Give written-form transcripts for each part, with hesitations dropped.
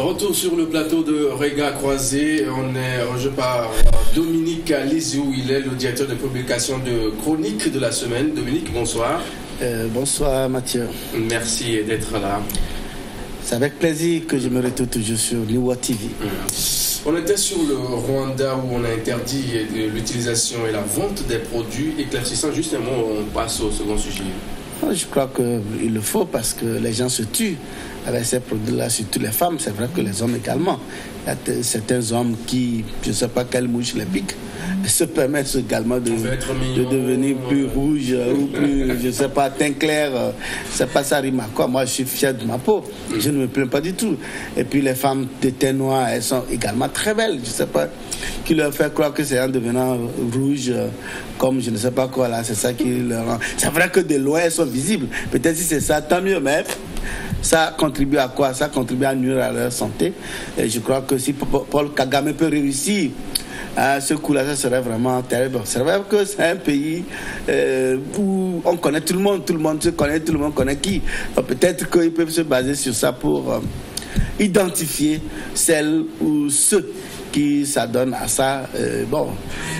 Retour sur le plateau de Regard Croisé. On est rejoint par Dominique Aliziou. Il est le directeur de publication de Chronique de la semaine. Dominique, bonsoir. Bonsoir Mathieu. Merci d'être là. C'est avec plaisir que je me retrouve toujours sur Liwa TV. On était sur le Rwanda où on a interdit l'utilisation et la vente des produits éclaircissants. Juste un mot, on passe au second sujet. Je crois qu'il le faut parce que les gens se tuent avec ces produits-là, surtout les femmes. C'est vrai que les hommes également. Il y a certains hommes qui, je ne sais pas quelle mouche les pique, se permettent également de devenir plus rouge ou plus, je ne sais pas, teint clair. C'est pas ça rime à quoi. Moi, je suis fier de ma peau. Je ne me plains pas du tout. Et puis les femmes de teint noir, elles sont également très belles. Je ne sais pas qui leur fait croire que c'est en devenant rouge, comme je ne sais pas quoi là, c'est ça qui leur rend. C'est vrai que de loin, elles sont visibles. Peut-être si c'est ça, tant mieux, mais ça contribue à quoi? Ça contribue à nuire à leur santé. Et je crois que si Paul Kagame peut réussir à ce coup-là, ça serait vraiment terrible. C'est vrai que c'est un pays où on connaît tout le monde se connaît, tout le monde connaît qui. Donc peut-être qu'ils peuvent se baser sur ça pour identifier celles ou ceux qui s'adonnent à ça.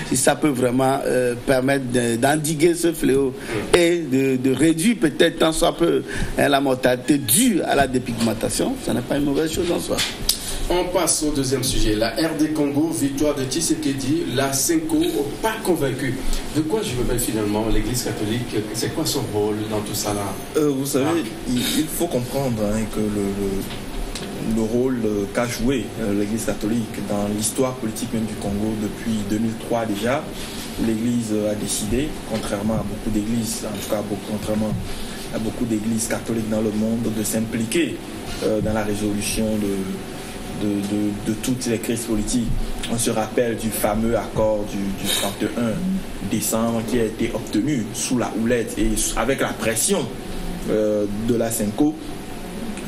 Si ça peut vraiment permettre d'endiguer ce fléau et de réduire peut-être tant soit peu la mortalité due à la dépigmentation, ça n'est pas une mauvaise chose en soi. On passe au deuxième sujet. La RD Congo, victoire de Tshisekedi, la Senko, pas convaincu. De quoi je me mêle finalement l'Église catholique? C'est quoi son rôle dans tout ça là? Vous savez, il faut comprendre que le rôle qu'a joué l'Église catholique dans l'histoire politique même du Congo depuis 2003 déjà, l'Église a décidé, contrairement à beaucoup d'églises, en tout cas contrairement à beaucoup d'églises catholiques dans le monde, de s'impliquer dans la résolution de toutes les crises politiques. On se rappelle du fameux accord du 31 décembre qui a été obtenu sous la houlette et avec la pression de la Senko.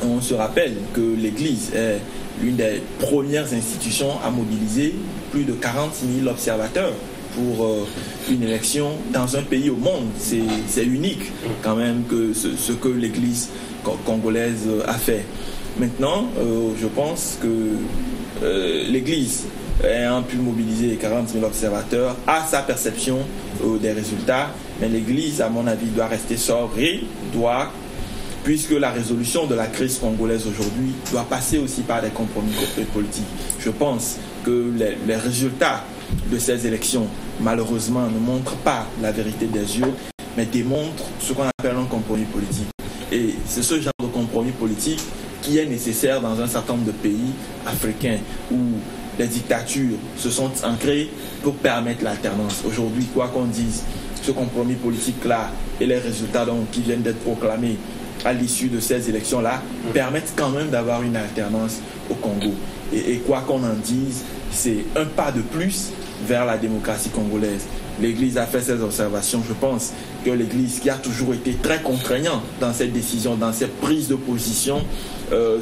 On se rappelle que l'Église est l'une des premières institutions à mobiliser plus de 40 000 observateurs pour une élection dans un pays au monde. C'est unique quand même que ce que l'Église congolaise a fait. Maintenant, je pense que l'Église ayant pu mobiliser 40 000 observateurs a sa perception des résultats, mais l'Église, à mon avis, doit rester sobre et puisque la résolution de la crise congolaise aujourd'hui doit passer aussi par des compromis politiques. Je pense que les résultats de ces élections, malheureusement, ne montrent pas la vérité des yeux, mais démontrent ce qu'on appelle un compromis politique. Et c'est ce genre de compromis politique qui est nécessaire dans un certain nombre de pays africains où les dictatures se sont ancrées pour permettre l'alternance. Aujourd'hui, quoi qu'on dise, ce compromis politique-là et les résultats qui viennent d'être proclamés à l'issue de ces élections-là permettent quand même d'avoir une alternance au Congo. Et quoi qu'on en dise, c'est un pas de plus vers la démocratie congolaise. L'Église a fait ses observations. Je pense que l'Église, qui a toujours été très contraignante dans cette décision, dans cette prise de position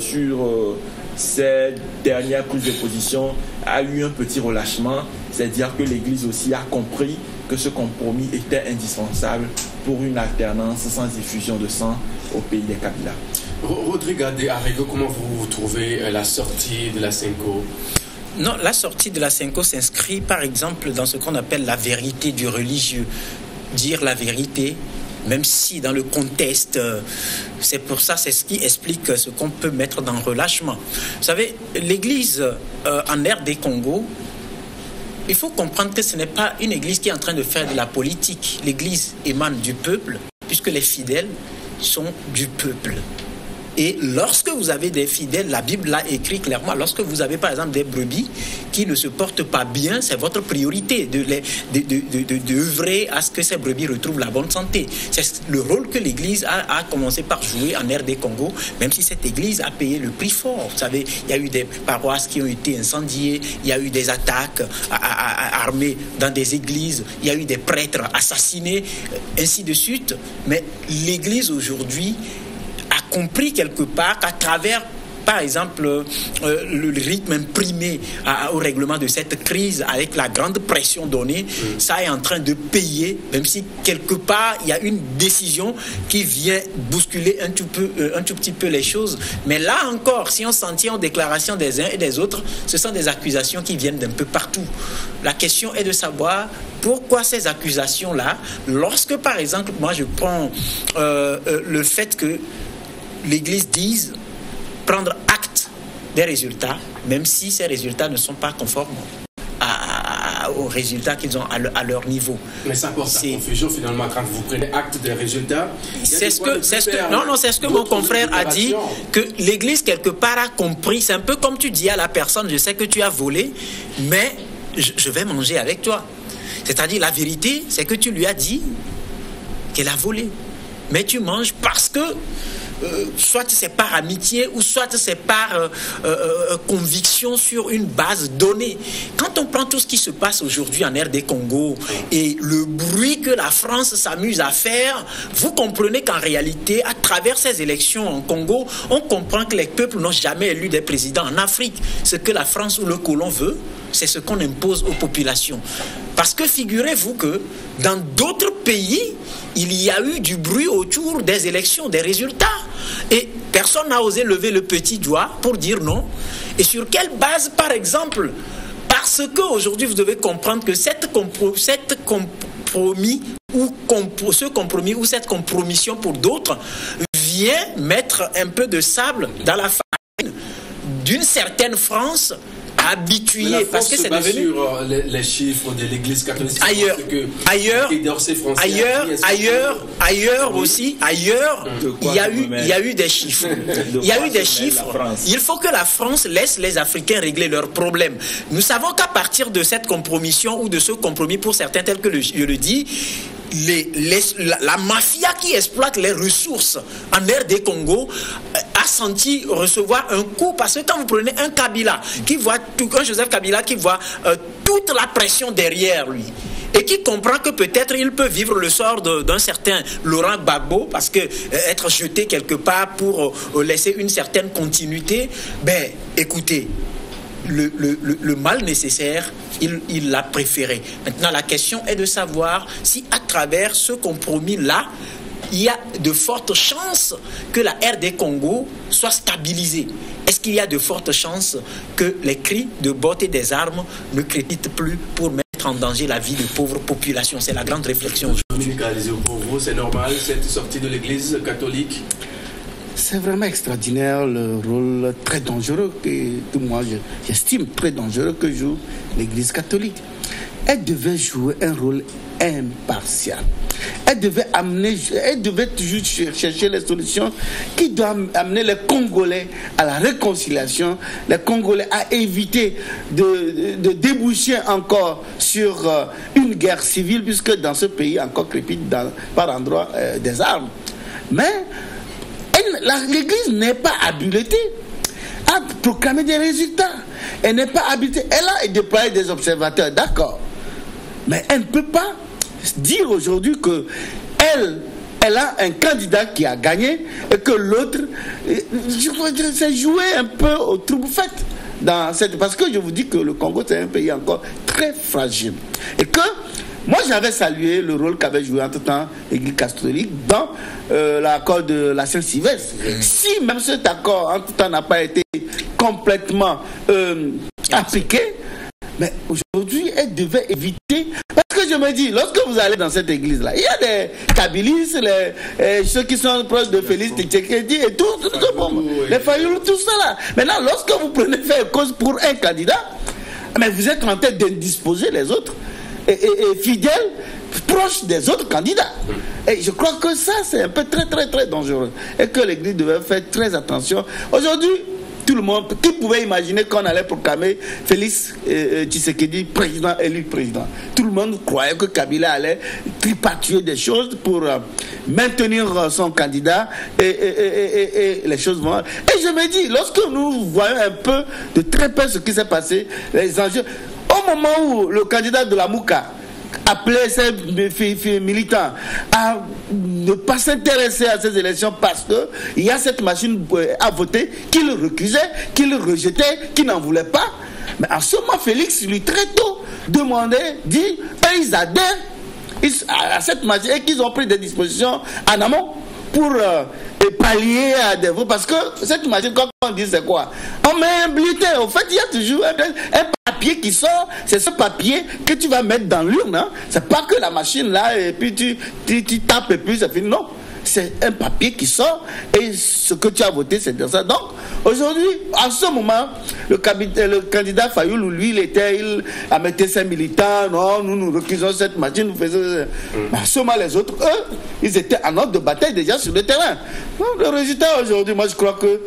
sur ces dernières prises de position, a eu un petit relâchement. C'est-à-dire que l'Église aussi a compris que ce compromis était indispensable pour une alternance sans effusion de sang au pays des Kabila. Rodrigue Arrigo, comment vous trouvez la sortie de la Senko? Non, la sortie de la Senko s'inscrit par exemple dans ce qu'on appelle la vérité du religieux. Dire la vérité, même si dans le contexte, c'est pour ça, c'est ce qui explique ce qu'on peut mettre dans relâchement. Vous savez, l'Église en RD Congo, il faut comprendre que ce n'est pas une église qui est en train de faire de la politique. L'église émane du peuple, puisque les fidèles sont du peuple. Et lorsque vous avez des fidèles, la Bible l'a écrit clairement, lorsque vous avez par exemple des brebis qui ne se portent pas bien, c'est votre priorité d'œuvrer à ce que ces brebis retrouvent la bonne santé. C'est le rôle que l'Église a commencé par jouer en RD Congo, même si cette Église a payé le prix fort. Vous savez, il y a eu des paroisses qui ont été incendiées, il y a eu des attaques armées dans des églises, il y a eu des prêtres assassinés, ainsi de suite. Mais l'Église aujourd'hui a compris quelque part qu'à travers par exemple, le rythme imprimé au règlement de cette crise, avec la grande pression donnée, ça est en train de payer, même si quelque part, il y a une décision qui vient bousculer un tout petit peu les choses. Mais là encore, si on s'en tient aux déclarations des uns et des autres, ce sont des accusations qui viennent d'un peu partout. La question est de savoir pourquoi ces accusations-là, lorsque par exemple, moi je prends le fait que l'Église dise prendre acte des résultats, même si ces résultats ne sont pas conformes aux résultats qu'ils ont à leur niveau. Mais ça porte à confusion finalement quand vous prenez acte des résultats. C'est ce que mon confrère a dit, que l'Église quelque part a compris. C'est un peu comme tu dis à la personne, je sais que tu as volé, mais je vais manger avec toi. C'est-à-dire la vérité, c'est que tu lui as dit qu'elle a volé. Mais tu manges parce que soit c'est par amitié ou soit c'est par conviction sur une base donnée. Quand on prend tout ce qui se passe aujourd'hui en RD Congo et le bruit que la France s'amuse à faire, vous comprenez qu'en réalité, à travers ces élections en Congo, on comprend que les peuples n'ont jamais élu des présidents en Afrique. Ce que la France ou le colon veut, c'est ce qu'on impose aux populations. Parce que figurez-vous que dans d'autres pays, il y a eu du bruit autour des élections, des résultats. Et personne n'a osé lever le petit doigt pour dire non. Et sur quelle base, par exemple? Parce qu'aujourd'hui, vous devez comprendre que ce compromis ou cette compromission pour d'autres vient mettre un peu de sable dans la farine d'une certaine France habitués, parce que c'est devenu sur les chiffres de l'Église catholique. Ailleurs aussi, il y a eu des chiffres. Il y a eu des chiffres. Il faut que la France laisse les Africains régler leurs problèmes. Nous savons qu'à partir de cette compromission ou de ce compromis, pour certains tels que je le dis, la mafia qui exploite les ressources en RD Congo a senti recevoir un coup, parce que quand vous prenez un Kabila qui voit un Joseph Kabila qui voit toute la pression derrière lui et qui comprend que peut-être il peut vivre le sort d'un certain Laurent Gbagbo, parce que être jeté quelque part pour laisser une certaine continuité, ben écoutez, le mal nécessaire, il l'a préféré. Maintenant, la question est de savoir si à travers ce compromis-là, il y a de fortes chances que la RD Congo soit stabilisée. Est-ce qu'il y a de fortes chances que les cris de botter des armes ne créditent plus pour mettre en danger la vie de pauvres populations? C'est la grande réflexion aujourd'hui. Pour vous, c'est normal cette sortie de l'Église catholique? C'est vraiment extraordinaire le rôle très dangereux que moi j'estime très dangereux que joue l'Église catholique. Elle devait jouer un rôle impartial. Elle devait toujours chercher les solutions qui doivent amener les Congolais à la réconciliation, les Congolais à éviter de déboucher encore sur une guerre civile, puisque dans ce pays encore crépite par endroits des armes. Mais l'Église n'est pas habilitée à proclamer des résultats. Elle n'est pas habilitée. Elle a déployé des observateurs, d'accord. Mais elle ne peut pas dire aujourd'hui que elle a un candidat qui a gagné et que l'autre, c'est jouer un peu au trouble-fête. Parce que je vous dis que le Congo, c'est un pays encore très fragile. Et que moi, j'avais salué le rôle qu'avait joué entre-temps l'Église catholique dans l'accord de la Saint-Sylvestre. Si même cet accord entre-temps n'a pas été complètement appliqué, mais aujourd'hui, elle devait éviter. Parce que je me dis, lorsque vous allez dans cette église-là, il y a des kabylistes, ceux qui sont proches de Félix Tshisekedi et tout le monde, les Fayoulou, tout ça là. Maintenant, lorsque vous prenez faire cause pour un candidat, mais vous êtes en train d'indisposer les autres et fidèles, proches des autres candidats. Et je crois que ça, c'est un peu très, très, très dangereux. Et que l'église devait faire très attention. Aujourd'hui, tout le monde, qui pouvait imaginer qu'on allait proclamer Félix Tshisekedi élu président? Tout le monde croyait que Kabila allait tripatouiller des choses pour maintenir son candidat et les choses vont. Et je me dis, lorsque nous voyons un peu de très près ce qui s'est passé, les enjeux, au moment où le candidat de la Mouka appelé ses militants à ne pas s'intéresser à ces élections parce qu'il y a cette machine à voter qu'il recusait, qu'il rejetait, qu'il n'en voulait pas. Mais en ce moment, Félix lui très tôt demandait, dit, ils adhèrent à cette machine et qu'ils ont pris des dispositions en amont pour pallier à des votes. Parce que cette machine, quand on dit c'est quoi? On met un bulletin. En fait, il y a toujours un papier qui sort. C'est ce papier que tu vas mettre dans l'urne. Hein. C'est pas que la machine là, et puis tu tapes et puis c'est fini. Non. C'est un papier qui sort et ce que tu as voté, c'est de ça. Donc, aujourd'hui, à ce moment, le candidat Fayoulou, lui, il a mis ses militants, non, nous recusons cette machine, nous faisons. À ce moment, les autres, eux, ils étaient en ordre de bataille déjà sur le terrain. Donc, le résultat aujourd'hui, moi, je crois que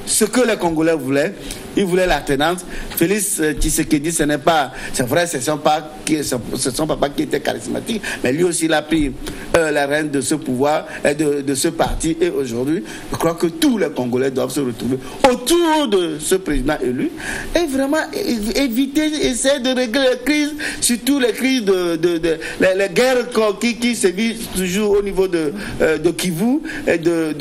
ce que les Congolais voulaient, ils voulaient l'alternance. Félix Tshisekedi, c'est vrai, ce ne sont pas qui étaient charismatiques, mais lui aussi, il a pris la reine de ce pouvoir, de ce parti. Et aujourd'hui, je crois que tous les Congolais doivent se retrouver autour de ce président élu et vraiment essayer de régler les crises, surtout les crises les guerres qui sévissent toujours au niveau de Kivu et de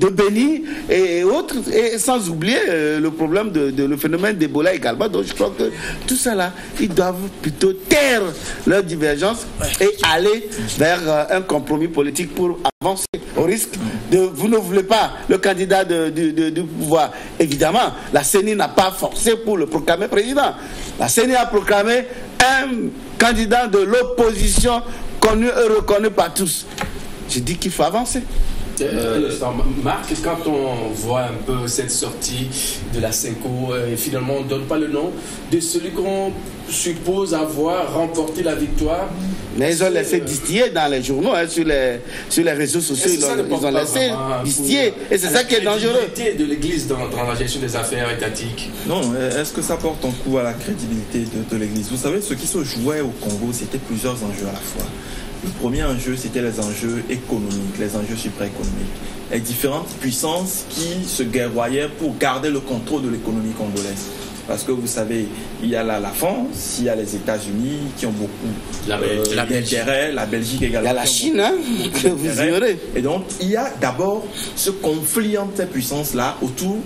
Beni et autres, et sans oublier le problème le phénomène d'Ebola également. Donc je crois que tout ça là, ils doivent plutôt taire leurs divergences et aller vers un compromis politique pour avancer. Au risque vous ne voulez pas le candidat du pouvoir. Évidemment, la CENI n'a pas forcé pour le proclamer président. La CENI a proclamé un candidat de l'opposition connu et reconnu par tous. Je dis qu'il faut avancer. Marc, quand on voit un peu cette sortie de la Senko, finalement on ne donne pas le nom de celui qu'on suppose avoir remporté la victoire. Mais ils ont laissé distiller dans les journaux, hein, sur les réseaux sociaux, ils ont laissé distiller, et c'est ça qui est dangereux. La crédibilité de l'Église dans la gestion des affaires étatiques. Non, est-ce que ça porte un coup à la crédibilité de l'Église? Vous savez, ce qui se jouait au Congo, c'était plusieurs enjeux à la fois. Le premier enjeu, c'était les enjeux économiques, les enjeux supraéconomiques. Les différentes puissances qui se guerroyaient pour garder le contrôle de l'économie congolaise. Parce que vous savez, il y a la France, il y a les États-Unis qui ont beaucoup d'intérêt, la Belgique également. Il y a la Chine, hein, que vous ignorez. Et donc, il y a d'abord ce conflit entre ces puissances-là autour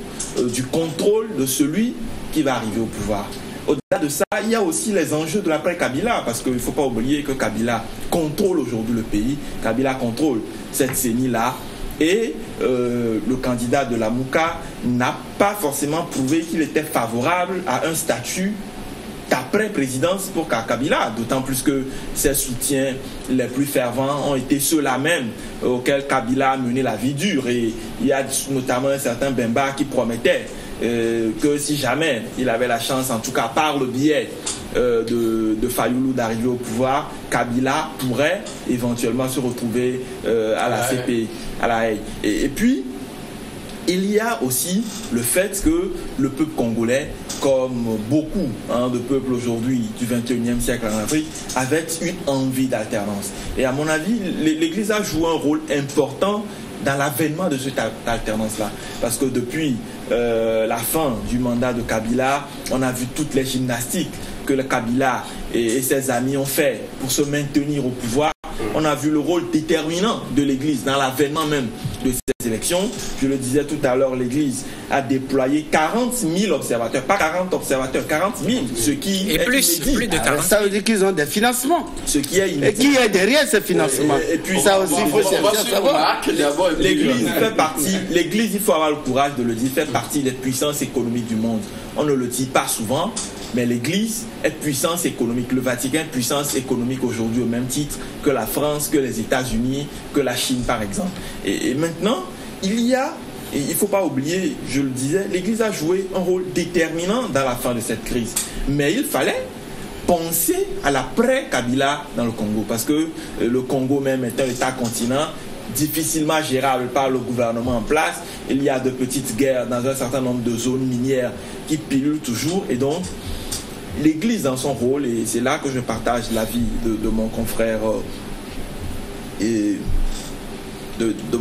du contrôle de celui qui va arriver au pouvoir. Au-delà de ça, il y a aussi les enjeux de l'après-Kabila, parce qu'il ne faut pas oublier que Kabila contrôle aujourd'hui le pays, Kabila contrôle cette CENI-là, et le candidat de la Mouka n'a pas forcément prouvé qu'il était favorable à un statut d'après-présidence pour Kabila, d'autant plus que ses soutiens les plus fervents ont été ceux-là même auxquels Kabila a mené la vie dure, et il y a notamment un certain Bemba qui promettait que si jamais il avait la chance, en tout cas par le biais de Fayoulou d'arriver au pouvoir, Kabila pourrait éventuellement se retrouver à la CPI, à la Haye. Et puis, il y a aussi le fait que le peuple congolais, comme beaucoup de peuples aujourd'hui du 21e siècle en Afrique, avait une envie d'alternance. Et à mon avis, l'Église a joué un rôle important dans l'avènement de cette alternance-là. Parce que depuis la fin du mandat de Kabila, on a vu toutes les gymnastiques que le Kabila et ses amis ont fait pour se maintenir au pouvoir. On a vu le rôle déterminant de l'Église dans l'avènement même de ces élections. Je le disais tout à l'heure, l'Église a déployé 40 000 observateurs, pas 40 observateurs, 40 000, ce qui est plus de 40 000. Ça veut dire qu'ils ont des financements. Ce qui est inédit. Et qui est derrière ces financements? Et puis ça aussi, il faut chercher à savoir. L'Église fait partie, l'Église, il faut avoir le courage de le dire, fait partie des puissances économiques du monde. On ne le dit pas souvent, mais l'Église est puissance économique. Le Vatican est puissance économique aujourd'hui au même titre que la France, que les États-Unis, que la Chine par exemple. Et maintenant, il ne faut pas oublier, je le disais, l'Église a joué un rôle déterminant dans la fin de cette crise. Mais il fallait penser à l'après-Kabila dans le Congo, parce que le Congo même est un État-continent difficilement gérable par le gouvernement en place. Il y a de petites guerres dans un certain nombre de zones minières qui pilulent toujours, et donc l'Église dans son rôle, et c'est là que je partage l'avis de mon confrère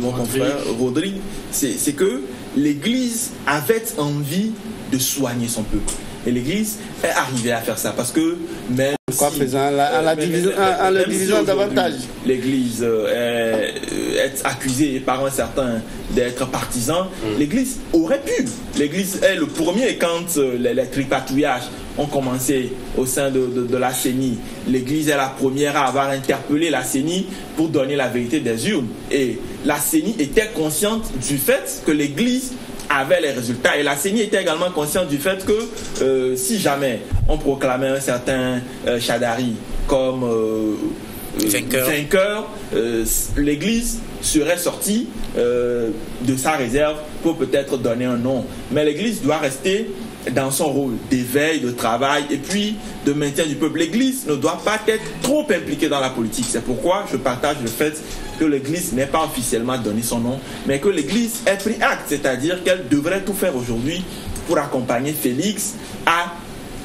confrère Rodrigue, c'est que l'Église avait envie de soigner son peuple. Et l'Église est arrivée à faire ça parce que même quoi si, faisant en le divisant davantage. L'Église est accusée par un certain d'être partisan. L'Église aurait pu. L'Église est le premier quand les tripatouillages ont commencé au sein de la CENI. L'Église est la première à avoir interpellé la CENI pour donner la vérité des urnes. Et la CENI était consciente du fait que l'Église avait les résultats. Et la CENI était également consciente du fait que si jamais on proclamait un certain Chadari comme vainqueur, l'Église serait sortie de sa réserve pour peut-être donner un nom. Mais l'Église doit rester dans son rôle d'éveil, de travail et puis de maintien du peuple. L'Église ne doit pas être trop impliquée dans la politique. C'est pourquoi je partage le fait que l'Église n'ait pas officiellement donné son nom, mais que l'Église ait pris acte, c'est-à-dire qu'elle devrait tout faire aujourd'hui pour accompagner Félix à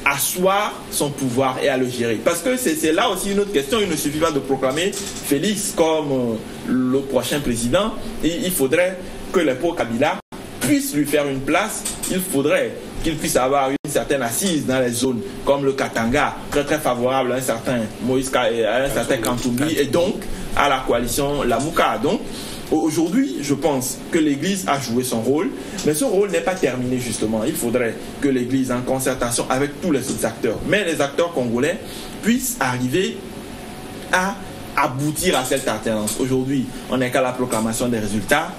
asseoir son pouvoir et à le gérer. Parce que c'est là aussi une autre question. Il ne suffit pas de proclamer Félix comme le prochain président. Et il faudrait que les pro-Kabila puissent lui faire une place. Il faudrait qu'il puisse avoir une certaine assise dans les zones comme le Katanga, très très favorable à un certain Moïse, à un certain Kantoumbi et donc à la coalition Lamouka. Donc aujourd'hui, je pense que l'Église a joué son rôle, mais ce rôle n'est pas terminé justement. Il faudrait que l'Église, en concertation avec tous les autres acteurs, mais les acteurs congolais, puissent arriver à aboutir à cette alternance. Aujourd'hui, on n'est qu'à la proclamation des résultats.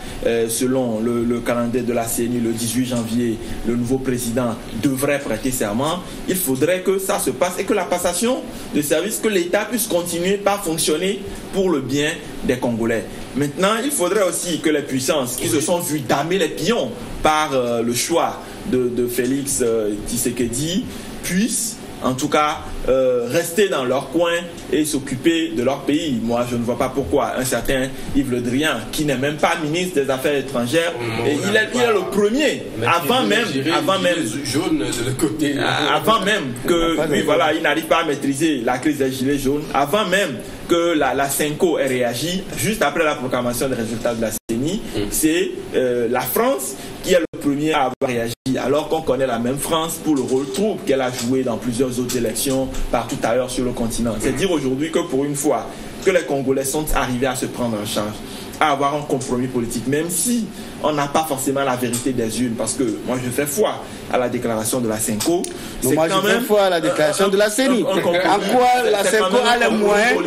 Selon le calendrier de la CENI, le 18 janvier, le nouveau président devrait prêter serment. Il faudrait que ça se passe et que la passation de service, que l'État puisse continuer par fonctionner pour le bien des Congolais. Maintenant, il faudrait aussi que les puissances qui se sont vues damer les pions par le choix de Félix Tshisekedi puissent en tout cas rester dans leur coin et s'occuper de leur pays. Moi, je ne vois pas pourquoi un certain Yves Le Drian, qui n'est même pas ministre des Affaires étrangères, et il est le premier, avant même que lui, voilà, il n'arrive pas à maîtriser la crise des gilets jaunes, avant même que la Senko ait réagi, juste après la proclamation des résultats de la CENI, c'est la France qui est le premier à avoir réagi, alors qu'on connaît la même France pour le rôle trouble qu'elle a joué dans plusieurs autres élections partout ailleurs sur le continent. C'est dire aujourd'hui que pour une fois que les Congolais sont arrivés à se prendre en charge, à avoir un compromis politique, même si on n'a pas forcément la vérité des urnes, parce que moi je fais foi à la déclaration de la Senko. Moi je fais foi à la déclaration de la CENI. En quoi la Senko a les moyens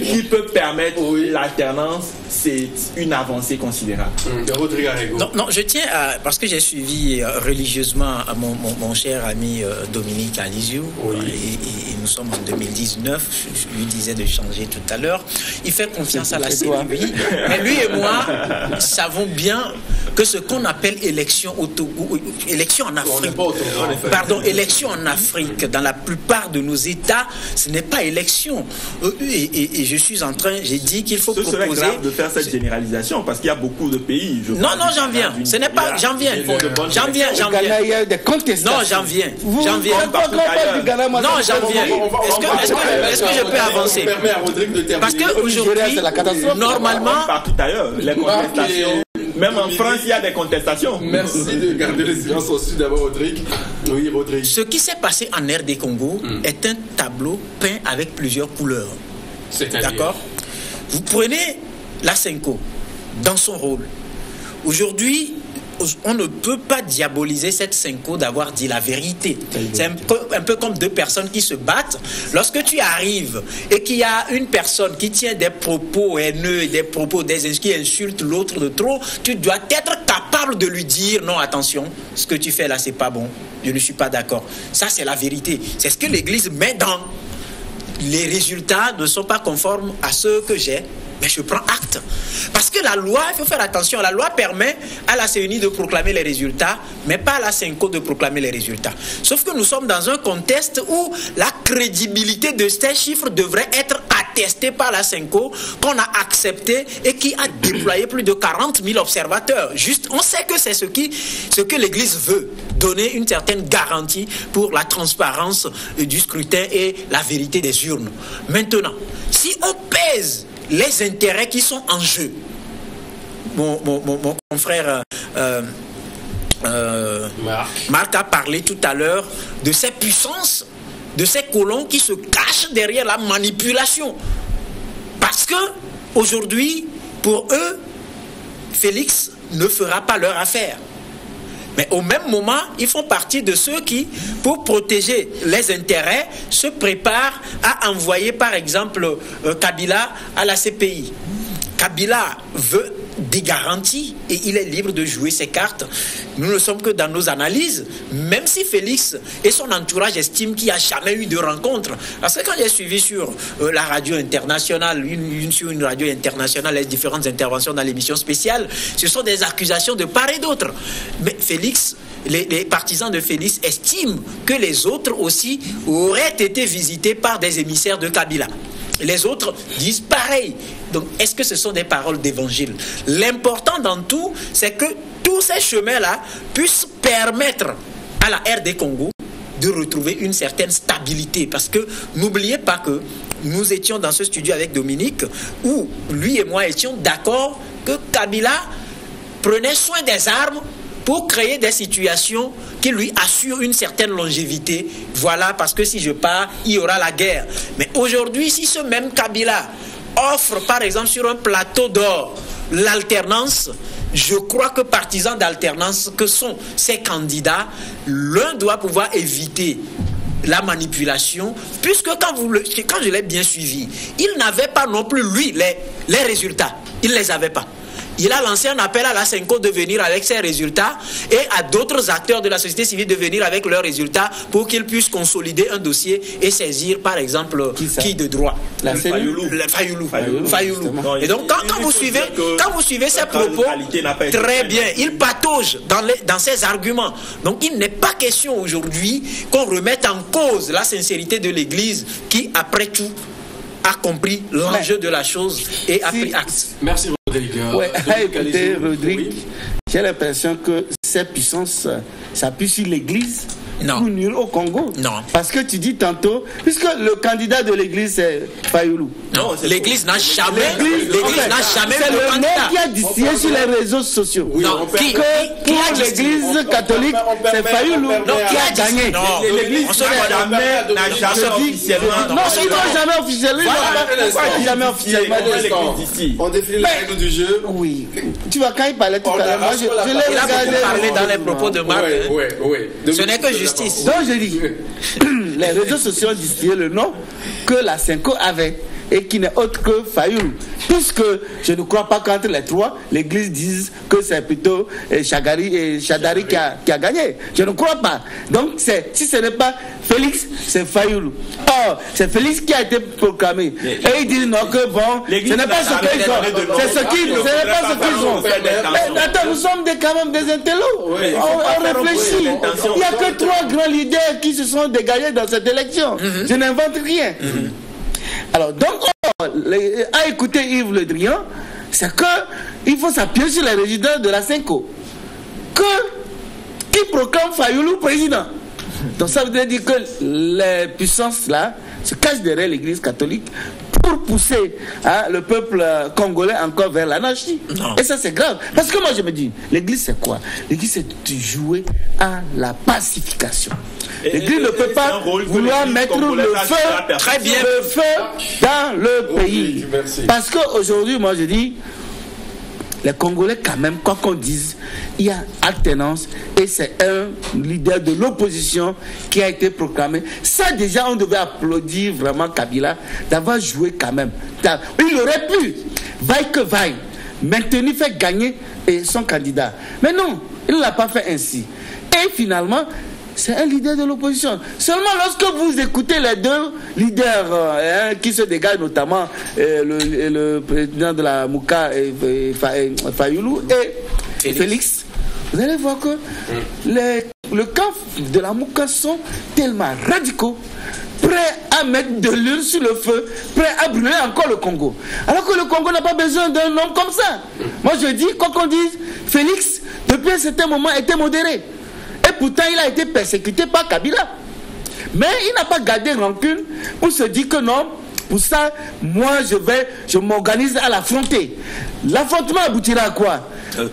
qui peut permettre l'alternance, c'est une avancée considérable. Non, je tiens à, parce que j'ai suivi religieusement mon cher ami Dominique Alizio, et nous sommes en 2019, je lui disais de changer tout à l'heure. Il fait confiance à la CENI, mais lui et moi savons bien que ce qu'on appelle élection en Afrique, élection en Afrique, dans la plupart de nos États, ce n'est pas élection. Et je suis en train, j'ai dit qu'il faut proposer... Ce serait grave de faire cette généralisation, parce qu'il y a beaucoup de pays... Non, j'en viens. Ce n'est pas... J'en viens. Il y a des contestations. Non, j'en viens. Non, j'en viens. Est-ce que je peux avancer? Parce qu'aujourd'hui, normalement... Partout ailleurs, les contestations... Même en France, il y a des contestations. Merci de garder le silence aussi d'abord, Rodrigue. Oui, Rodrigue. Ce qui s'est passé en RD Congo est un tableau peint avec plusieurs couleurs. D'accord? Vous prenez la Senko dans son rôle. Aujourd'hui, on ne peut pas diaboliser cette Senko d'avoir dit la vérité. C'est un peu comme deux personnes qui se battent. Lorsque tu arrives et qu'il y a une personne qui tient des propos haineux, des propos qui insultent l'autre de trop, tu dois être capable de lui dire non, attention, ce que tu fais là, c'est pas bon. Je ne suis pas d'accord. Ça, c'est la vérité. C'est ce que l'Église met dans. Les résultats ne sont pas conformes à ceux que j'ai. Mais je prends acte. Parce que la loi, il faut faire attention, la loi permet à la CENI de proclamer les résultats, mais pas à la Senko de proclamer les résultats. Sauf que nous sommes dans un contexte où la crédibilité de ces chiffres devrait être attestée par la Senko, qu'on a accepté et qui a déployé plus de 40 000 observateurs. Juste, on sait que c'est ce que l'Église veut, donner une certaine garantie pour la transparence du scrutin et la vérité des urnes. Maintenant, si on pèse les intérêts qui sont en jeu. Mon confrère Marc a parlé tout à l'heure de ces puissances, de ces colons qui se cachent derrière la manipulation. Parce que aujourd'hui, pour eux, Félix ne fera pas leur affaire. Mais au même moment, ils font partie de ceux qui, pour protéger les intérêts, se préparent à envoyer par exemple Kabila à la CPI. Kabila veut des garanties et il est libre de jouer ses cartes. Nous ne sommes que dans nos analyses, même si Félix et son entourage estiment qu'il n'y a jamais eu de rencontre. Parce que quand j'ai suivi sur la radio internationale, sur une radio internationale, les différentes interventions dans l'émission spéciale, ce sont des accusations de part et d'autre. Mais Félix, les partisans de Félix estiment que les autres aussi auraient été visités par des émissaires de Kabila. Les autres disent pareil. Donc, est-ce que ce sont des paroles d'évangile? L'important dans tout, c'est que tous ces chemins-là puissent permettre à la RD Congo de retrouver une certaine stabilité. Parce que n'oubliez pas que nous étions dans ce studio avec Dominique, où lui et moi étions d'accord que Kabila prenait soin des armes pour créer des situations qui lui assurent une certaine longévité. Voilà, parce que si je pars, il y aura la guerre. Mais aujourd'hui, si ce même Kabila offre, par exemple, sur un plateau d'or, l'alternance, je crois que partisans d'alternance que sont ces candidats, l'un doit pouvoir éviter la manipulation, puisque quand je l'ai bien suivi, il n'avait pas non plus, lui, les résultats. Il ne les avait pas. Il a lancé un appel à la Senko de venir avec ses résultats et à d'autres acteurs de la société civile de venir avec leurs résultats pour qu'ils puissent consolider un dossier et saisir, par exemple, qui de droit? Fayoulou. Et donc, quand vous suivez ces propos, très bien, il patauge dans ses arguments. Donc, il n'est pas question aujourd'hui qu'on remette en cause la sincérité de l'Église qui, après tout, a compris l'enjeu de la chose et a pris acte. Merci Rodrigue. Ouais, écoutez, Rodrigue, j'ai l'impression que ces puissances s'appuient sur l'Église pour nuire au Congo. Non. Parce que tu dis tantôt, puisque le candidat de l'Église c'est Fayoulou. Non, l'Église n'a jamais eu de candidat. C'est le maire qui a distillé sur les réseaux sociaux. Oui, non, pour l'Église catholique, c'est Fayoulou qui a gagné. L'Église n'a jamais officiellement. Non, il n'a jamais officiellement. On définit les règles du jeu. Oui. Tu vois, quand il parlait tout à l'heure, moi je l'ai regardé. Parlé dans les propos de Marc. Oui. Ce n'est que justice. Donc je dis, les réseaux sociaux ont distillé le nom que la Senko avait et qui n'est autre que Fayoulou. Puisque je ne crois pas qu'entre les trois, l'Église dise que c'est plutôt Chadari qui a gagné. Je ne crois pas. Donc si ce n'est pas Félix, c'est Fayoulou. Or, c'est Félix qui a été proclamé. Et ils disent non que bon, ce n'est pas ce qu'ils ont. Ce n'est pas ce qu'ils ont. Mais attends, nous sommes quand même des intellos. On réfléchit. Il n'y a que 3 grands leaders qui se sont dégagés dans cette élection. Je n'invente rien. Alors, donc, à écouter Yves Le Drian, c'est qu'il faut s'appuyer sur les résidents de la Senko. Qui proclame Fayoulou président. Donc, ça veut dire que les puissances là se cachent derrière l'Église catholique pour pousser le peuple congolais encore vers l'anarchie. Et ça, c'est grave. Parce que moi, je me dis, l'Église, c'est quoi? L'Église, c'est de jouer à la pacification. L'Église ne peut pas vouloir mettre le feu dans le pays. Parce qu'aujourd'hui, moi, je dis, les Congolais, quand même, quoi qu'on dise, il y a alternance et c'est un leader de l'opposition qui a été proclamé. Ça, déjà, on devait applaudir vraiment Kabila d'avoir joué quand même. Il aurait pu, vaille que vaille, maintenir, faire gagner son candidat. Mais non, il ne l'a pas fait ainsi. Et finalement, c'est un leader de l'opposition. Seulement lorsque vous écoutez les 2 leaders qui se dégagent, notamment le président de la Mouka, Fayoulou, et Félix, vous allez voir que le camp de la Mouka sont tellement radicaux, prêts à mettre de l'huile sur le feu, prêts à brûler encore le Congo. Alors que le Congo n'a pas besoin d'un homme comme ça. Moi je dis, quoi qu'on dise, Félix, depuis un certain moment, était modéré. Et pourtant, il a été persécuté par Kabila. Mais il n'a pas gardé rancune pour se dire que non, pour ça, moi, je m'organise à l'affronter. L'affrontement aboutira à quoi?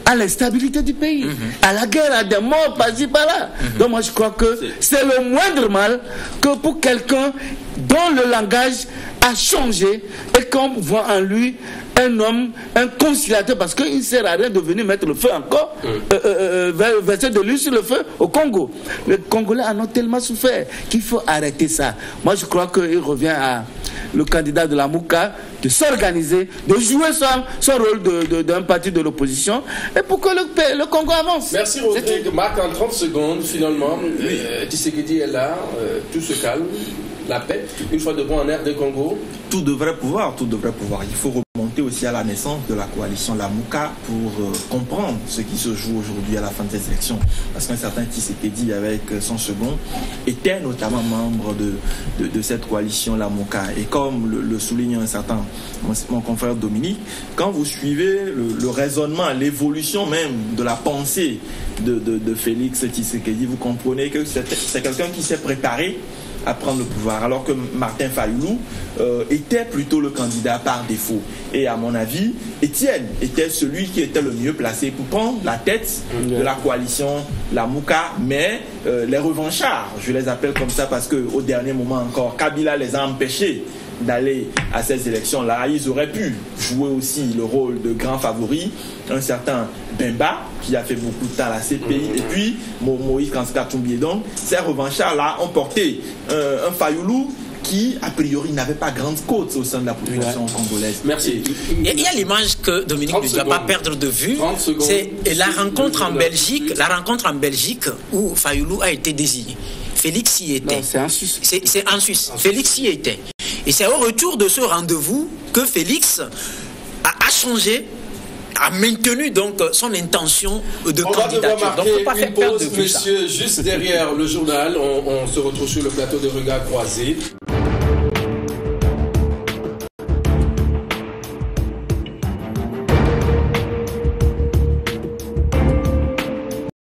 à l'instabilité du pays, à la guerre, à des morts par-ci par-là. Donc moi je crois que c'est le moindre mal que pour quelqu'un dont le langage a changé et qu'on voit en lui un homme, un conciliateur, parce qu'il ne sert à rien de venir mettre le feu encore, verser de l'huile sur le feu au Congo. Les Congolais en ont tellement souffert qu'il faut arrêter ça. Moi je crois qu'il revient à le candidat de la Mouka de s'organiser, de jouer son rôle d'un parti de l'opposition, et pour que le Congo avance. Merci Rodrigue. Marc, en 30 secondes, finalement, Tshisekedi est là, tout se calme, la paix, une fois de bon en RD Congo. Tout devrait pouvoir. Il faut remonter aussi à la naissance de la coalition Lamuka pour comprendre ce qui se joue aujourd'hui à la fin de ces élections. Parce qu'un certain Tshisekedi, avec son second, était notamment membre de cette coalition Lamuka. Et comme le souligne un certain mon confrère Dominique, quand vous suivez le raisonnement, l'évolution même de la pensée de Félix Tshisekedi, vous comprenez que c'est quelqu'un qui s'est préparé à prendre le pouvoir, alors que Martin Fayoulou était plutôt le candidat par défaut. Et à mon avis, Étienne était celui qui était le mieux placé pour prendre la tête de la coalition Lamuka, mais les revanchards, je les appelle comme ça parce qu'au dernier moment encore, Kabila les a empêchés d'aller à ces élections-là. Ils auraient pu jouer aussi le rôle de grand favori, un certain Bemba qui a fait beaucoup de temps à la CPI, et puis Moïse Katumbi. Donc ces revanchards-là ont porté un Fayoulou qui, a priori, n'avait pas grande côte au sein de la population congolaise. Merci. Il y a l'image que Dominique ne doit pas perdre de vue, c'est la rencontre en Belgique où Fayoulou a été désigné. Félix y était. Non, c'est en Suisse. C'est en Suisse. Félix y était. Et c'est au retour de ce rendez-vous que Félix a changé, a maintenu donc son intention de candidature. Donc, faut pas faire perdre de vue ça. Monsieur, juste derrière le journal, on se retrouve sur le plateau de Regards Croisés.